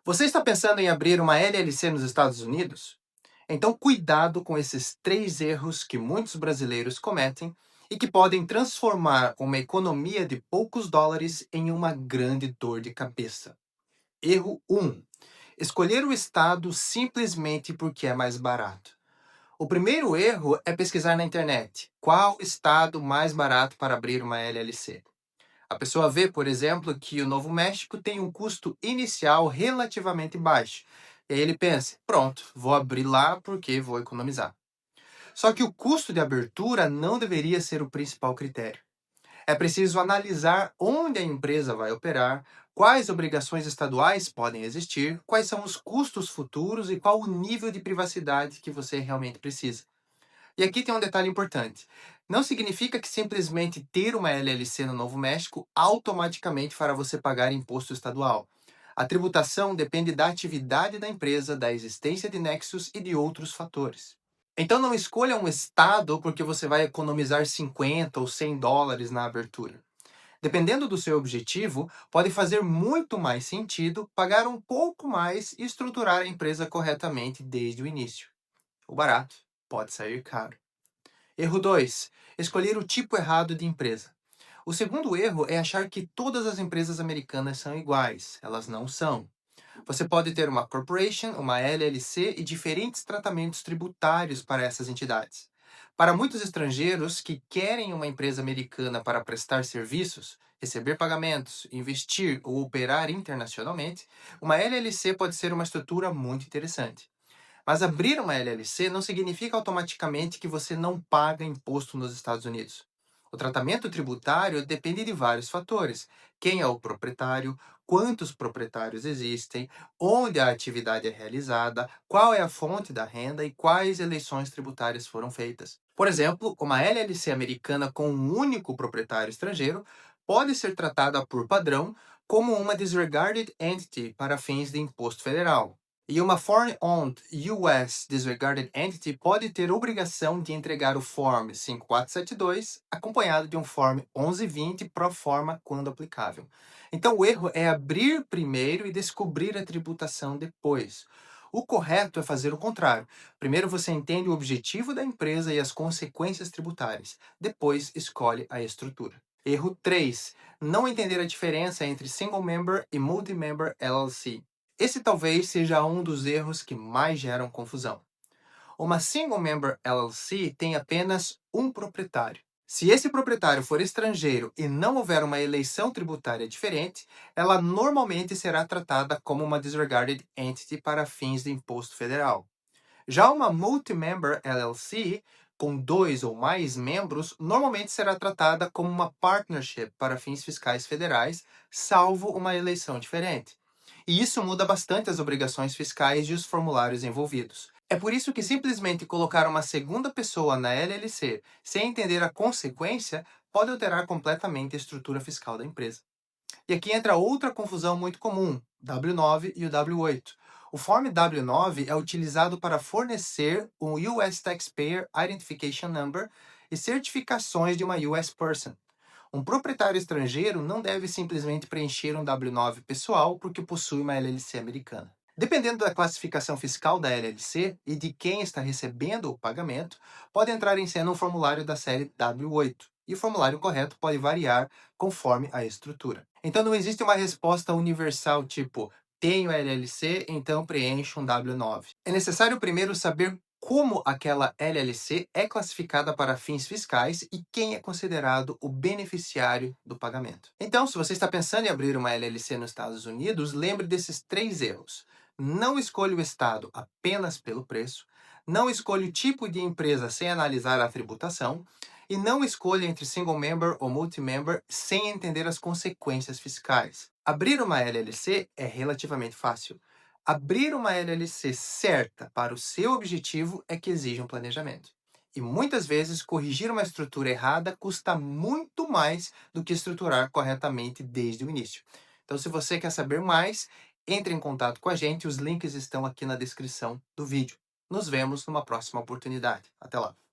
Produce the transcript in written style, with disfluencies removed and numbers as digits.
Você está pensando em abrir uma LLC nos Estados Unidos? Então, cuidado com esses três erros que muitos brasileiros cometem e que podem transformar uma economia de poucos dólares em uma grande dor de cabeça. Erro 1: escolher o estado simplesmente porque é mais barato. O primeiro erro é pesquisar na internet qual estado mais barato para abrir uma LLC. A pessoa vê, por exemplo, que o Novo México tem um custo inicial relativamente baixo. E aí ele pensa: pronto, vou abrir lá porque vou economizar. Só que o custo de abertura não deveria ser o principal critério. É preciso analisar onde a empresa vai operar, quais obrigações estaduais podem existir, quais são os custos futuros e qual o nível de privacidade que você realmente precisa. E aqui tem um detalhe importante. Não significa que simplesmente ter uma LLC no Novo México automaticamente fará você pagar imposto estadual. A tributação depende da atividade da empresa, da existência de nexos e de outros fatores. Então não escolha um estado porque você vai economizar 50 ou 100 dólares na abertura. Dependendo do seu objetivo, pode fazer muito mais sentido pagar um pouco mais e estruturar a empresa corretamente desde o início. O barato pode sair caro. Erro 2: escolher o tipo errado de empresa. O segundo erro é achar que todas as empresas americanas são iguais. Elas não são. Você pode ter uma corporation, uma LLC e diferentes tratamentos tributários para essas entidades. Para muitos estrangeiros que querem uma empresa americana para prestar serviços, receber pagamentos, investir ou operar internacionalmente, uma LLC pode ser uma estrutura muito interessante. Mas abrir uma LLC não significa automaticamente que você não paga imposto nos Estados Unidos. O tratamento tributário depende de vários fatores: quem é o proprietário, quantos proprietários existem, onde a atividade é realizada, qual é a fonte da renda e quais eleições tributárias foram feitas. Por exemplo, uma LLC americana com um único proprietário estrangeiro pode ser tratada por padrão como uma disregarded entity para fins de imposto federal. E uma Foreign-Owned US Disregarded Entity pode ter obrigação de entregar o Form 5472 acompanhado de um Form 1120 pro forma quando aplicável. Então o erro é abrir primeiro e descobrir a tributação depois. O correto é fazer o contrário. Primeiro você entende o objetivo da empresa e as consequências tributárias. Depois escolhe a estrutura. Erro 3: não entender a diferença entre Single Member e Multi-Member LLC. Esse talvez seja um dos erros que mais geram confusão. Uma Single Member LLC tem apenas um proprietário. Se esse proprietário for estrangeiro e não houver uma eleição tributária diferente, ela normalmente será tratada como uma disregarded entity para fins de imposto federal. Já uma Multi-Member LLC, com dois ou mais membros, normalmente será tratada como uma partnership para fins fiscais federais, salvo uma eleição diferente. E isso muda bastante as obrigações fiscais e os formulários envolvidos. É por isso que simplesmente colocar uma segunda pessoa na LLC sem entender a consequência pode alterar completamente a estrutura fiscal da empresa. E aqui entra outra confusão muito comum: W9 e o W8. O Form W9 é utilizado para fornecer um US Taxpayer Identification Number e certificações de uma US Person. Um proprietário estrangeiro não deve simplesmente preencher um W9 pessoal porque possui uma LLC americana. Dependendo da classificação fiscal da LLC e de quem está recebendo o pagamento, pode entrar em cena um formulário da série W8, e o formulário correto pode variar conforme a estrutura. Então não existe uma resposta universal tipo tenho LLC, então preencho um W9. É necessário primeiro saber como aquela LLC é classificada para fins fiscais e quem é considerado o beneficiário do pagamento. Então, se você está pensando em abrir uma LLC nos Estados Unidos, lembre desses três erros. Não escolha o estado apenas pelo preço, não escolha o tipo de empresa sem analisar a tributação, e não escolha entre single member ou multi-member sem entender as consequências fiscais. Abrir uma LLC é relativamente fácil. Abrir uma LLC certa para o seu objetivo é que exige um planejamento. E muitas vezes corrigir uma estrutura errada custa muito mais do que estruturar corretamente desde o início. Então, se você quer saber mais, entre em contato com a gente, os links estão aqui na descrição do vídeo. Nos vemos numa próxima oportunidade. Até lá!